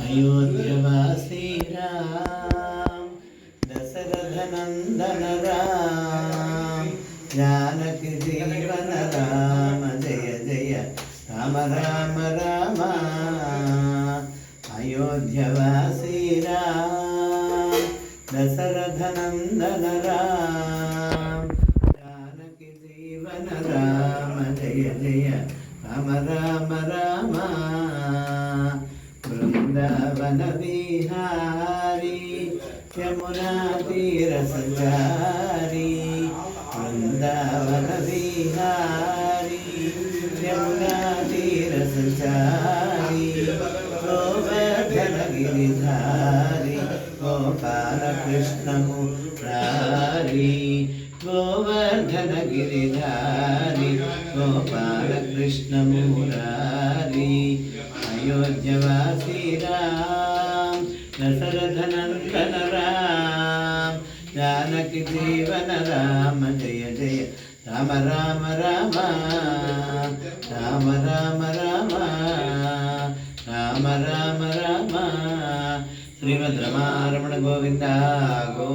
अयोध्यवासी राम दशरथ नंदन राम जानकी जीवन राम जय जय राम राम राम। अयोध्यवासी राम दशरथ नंदन राम जानकी जीवन राम जय जय राम राम राम। वृंदावन विहारी यमुना तीर संचारी वृंदावन विहारी यमुना तीर संचारी गोवर्धन गिरिधारी गोपाल कृष्ण मुरारी गोवर्धन गिरिधारी गोपाल कृष्ण मुरारी। अयोध्यवासी राम दशरथ नंदन राम जानकी जीवन राम जय जय राम राम राम राम राम राम राम राम राम। श्रीमद् रमारमण गोविंदा गो।